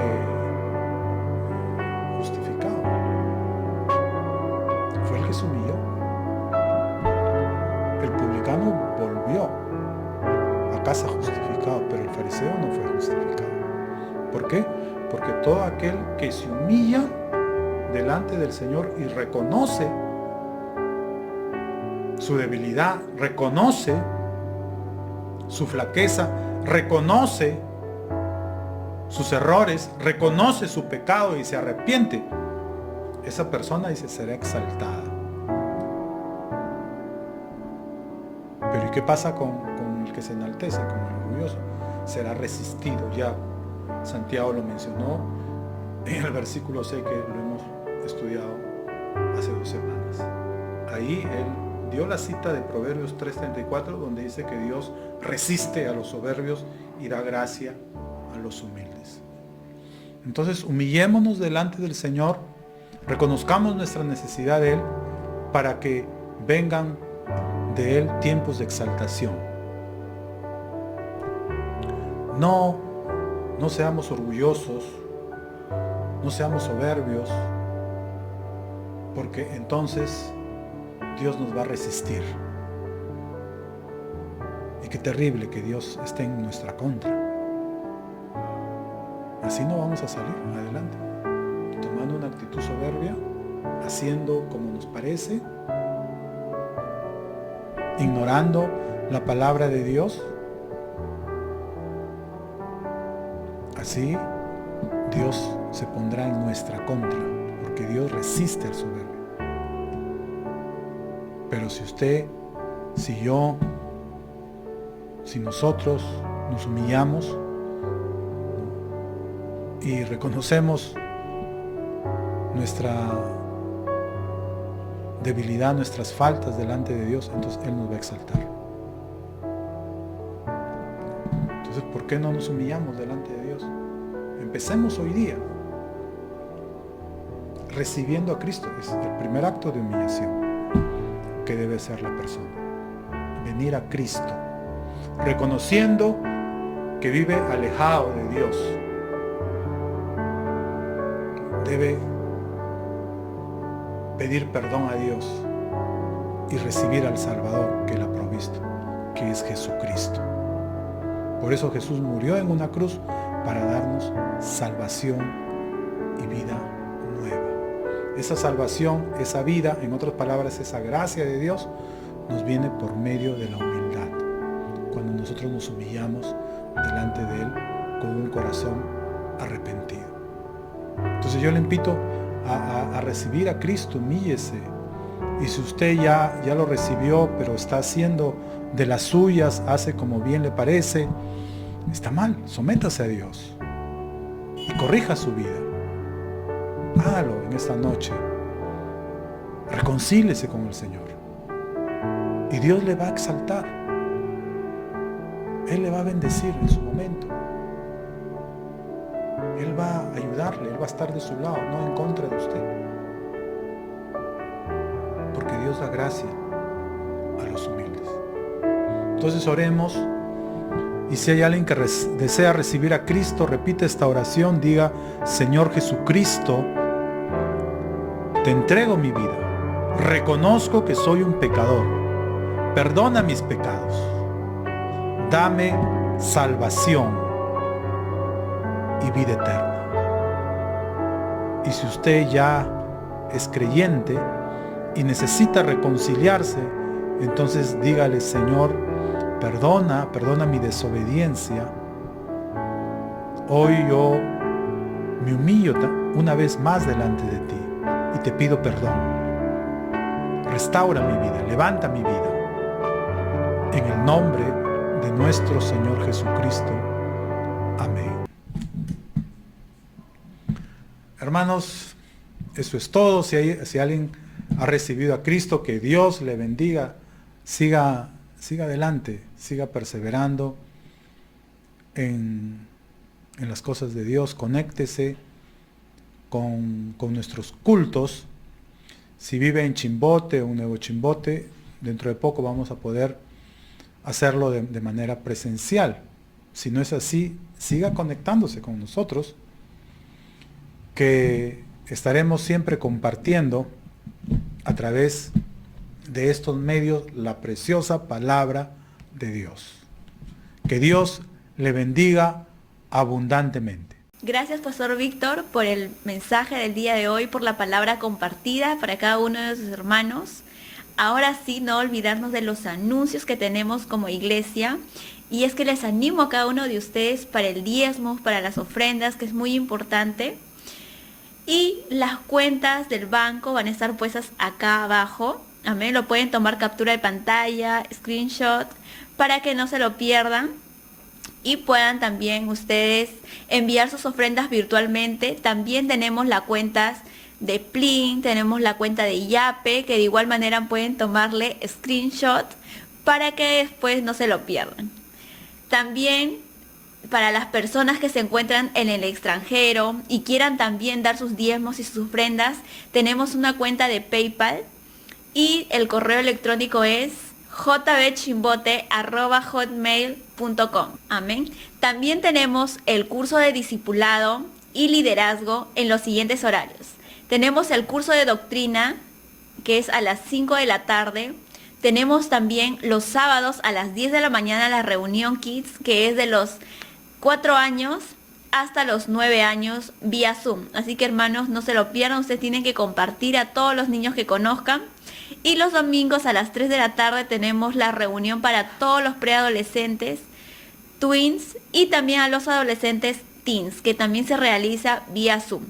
justificado. Fue el que se humilló. El publicano volvió a casa justificado, pero el fariseo no fue justificado. ¿Por qué? Porque todo aquel que se humilla delante del Señor y reconoce su debilidad, reconoce su flaqueza, reconoce sus errores, reconoce su pecado y se arrepiente, esa persona, dice, será exaltada. Pero ¿y qué pasa con el que se enaltece, con el orgulloso? Será resistido. Ya Santiago lo mencionó en el versículo 6 que lo hemos estudiado hace 2 semanas. Ahí él dio la cita de Proverbios 3:34, donde dice que Dios resiste a los soberbios y da gracia a los humildes. Entonces humillémonos delante del Señor, reconozcamos nuestra necesidad de Él, para que vengan de Él tiempos de exaltación. No seamos orgullosos, no seamos soberbios, porque entonces Dios nos va a resistir. Y qué terrible que Dios esté en nuestra contra. así no vamos a salir adelante. Tomando una actitud soberbia, haciendo como nos parece, ignorando la palabra de Dios. Así Dios se pondrá en nuestra contra, porque Dios resiste al soberbio. Pero si usted, si yo, si nosotros nos humillamos y reconocemos nuestra debilidad, nuestras faltas delante de Dios, entonces Él nos va a exaltar. Entonces, ¿por qué no nos humillamos delante de Dios? Empecemos hoy día recibiendo a Cristo. Es el primer acto de humillación que debe hacer la persona. Venir a Cristo, reconociendo que vive alejado de Dios. Debe pedir perdón a Dios y recibir al Salvador que Él ha provisto, que es Jesucristo. Por eso Jesús murió en una cruz para darnos salvación y vida nueva. Esa salvación, esa vida, en otras palabras, esa gracia de Dios, nos viene por medio de la humildad. Cuando nosotros nos humillamos delante de Él con un corazón arrepentido. Entonces yo le invito a recibir a Cristo, humíllese. Y si usted ya lo recibió, pero está haciendo de las suyas, hace como bien le parece, está mal. Sométase a Dios y corrija su vida. Hágalo en esta noche. Reconcíliese con el Señor. Y Dios le va a exaltar. Él le va a bendecir en su momento. Él va a ayudarle, Él va a estar de su lado, no en contra de usted. Porque Dios da gracia a los humildes. Entonces oremos. Y si hay alguien que desea recibir a Cristo, repite esta oración, diga: Señor Jesucristo, te entrego mi vida. Reconozco que soy un pecador. Perdona mis pecados. Dame salvación y vida eterna. Y si usted ya es creyente y necesita reconciliarse, entonces dígale: Señor, perdona mi desobediencia. Hoy yo me humillo una vez más delante de ti y te pido perdón. Restaura mi vida, levanta mi vida. En el nombre de nuestro Señor Jesucristo. Amén. Hermanos, eso es todo. Si alguien ha recibido a Cristo, que Dios le bendiga. Siga adelante, siga perseverando en las cosas de Dios. Conéctese con nuestros cultos. Si vive en Chimbote, un Nuevo Chimbote, dentro de poco vamos a poder hacerlo de manera presencial. Si no es así, siga conectándose con nosotros, que estaremos siempre compartiendo a través de estos medios la preciosa palabra de Dios. Que Dios le bendiga abundantemente. Gracias, Pastor Víctor, por el mensaje del día de hoy, por la palabra compartida para cada uno de sus hermanos. Ahora sí, no olvidarnos de los anuncios que tenemos como iglesia. Y es que les animo a cada uno de ustedes para el diezmo, para las ofrendas, que es muy importante. Y las cuentas del banco van a estar puestas acá abajo. Amén. Lo pueden tomar captura de pantalla, screenshot, para que no se lo pierdan. Y puedan también ustedes enviar sus ofrendas virtualmente. También tenemos las cuentas de Plin, tenemos la cuenta de Yape, que de igual manera pueden tomarle screenshot para que después no se lo pierdan. También para las personas que se encuentran en el extranjero y quieran también dar sus diezmos y sus ofrendas, tenemos una cuenta de PayPal y el correo electrónico es jbchimbote@hotmail.com. Amén. También tenemos el curso de discipulado y liderazgo en los siguientes horarios. Tenemos el curso de doctrina, que es a las 5 de la tarde. Tenemos también los sábados a las 10 de la mañana la reunión Kids, que es de los 4 años hasta los 9 años vía Zoom. Así que hermanos, no se lo pierdan, ustedes tienen que compartir a todos los niños que conozcan. Y los domingos a las 3 de la tarde tenemos la reunión para todos los preadolescentes, tweens y también a los adolescentes teens, que también se realiza vía Zoom.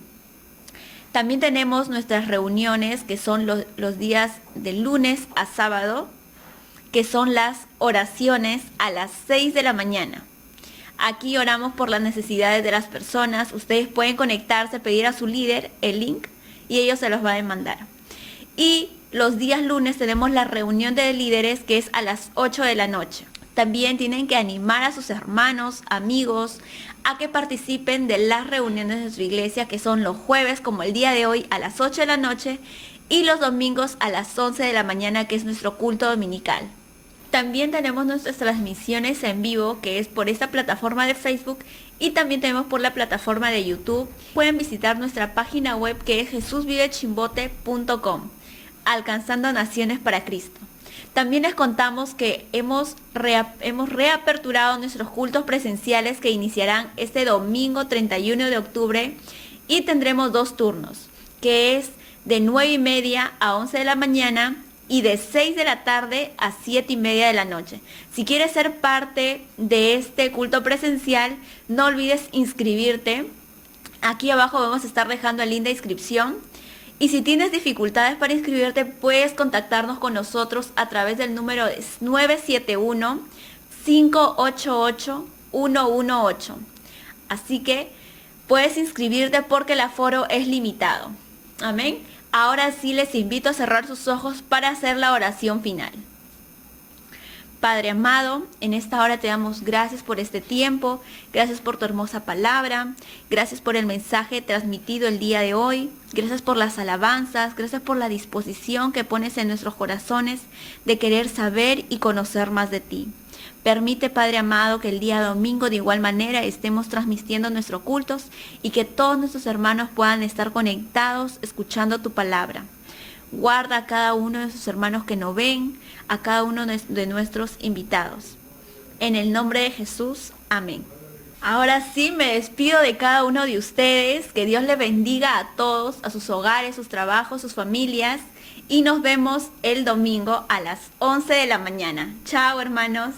También tenemos nuestras reuniones que son los días de lunes a sábado, que son las oraciones a las 6 de la mañana. Aquí oramos por las necesidades de las personas. Ustedes pueden conectarse, pedir a su líder el link y ellos se los van a mandar. Y los días lunes tenemos la reunión de líderes que es a las 8 de la noche. También tienen que animar a sus hermanos, amigos, a que participen de las reuniones de su iglesia, que son los jueves, como el día de hoy, a las 8 de la noche, y los domingos a las 11 de la mañana, que es nuestro culto dominical. También tenemos nuestras transmisiones en vivo, que es por esta plataforma de Facebook, y también tenemos por la plataforma de YouTube. Pueden visitar nuestra página web, que es jesusvivechimbote.com, alcanzando naciones para Cristo. También les contamos que hemos reaperturado nuestros cultos presenciales que iniciarán este domingo 31 de octubre y tendremos 2 turnos, que es de 9:30 a 11 de la mañana y de 6 de la tarde a 7:30 de la noche. Si quieres ser parte de este culto presencial, no olvides inscribirte. Aquí abajo vamos a estar dejando el link de inscripción. Y si tienes dificultades para inscribirte, puedes contactarnos con nosotros a través del número 971-588-118. Así que puedes inscribirte porque el aforo es limitado. Amén. Ahora sí les invito a cerrar sus ojos para hacer la oración final. Padre amado, en esta hora te damos gracias por este tiempo, gracias por tu hermosa palabra, gracias por el mensaje transmitido el día de hoy, gracias por las alabanzas, gracias por la disposición que pones en nuestros corazones de querer saber y conocer más de ti. Permite, Padre amado, que el día domingo de igual manera estemos transmitiendo nuestros cultos y que todos nuestros hermanos puedan estar conectados escuchando tu palabra. Guarda a cada uno de sus hermanos que no ven, a cada uno de nuestros invitados. En el nombre de Jesús, amén. Ahora sí me despido de cada uno de ustedes. Que Dios les bendiga a todos, a sus hogares, sus trabajos, sus familias. Y nos vemos el domingo a las 11 de la mañana. Chao, hermanos.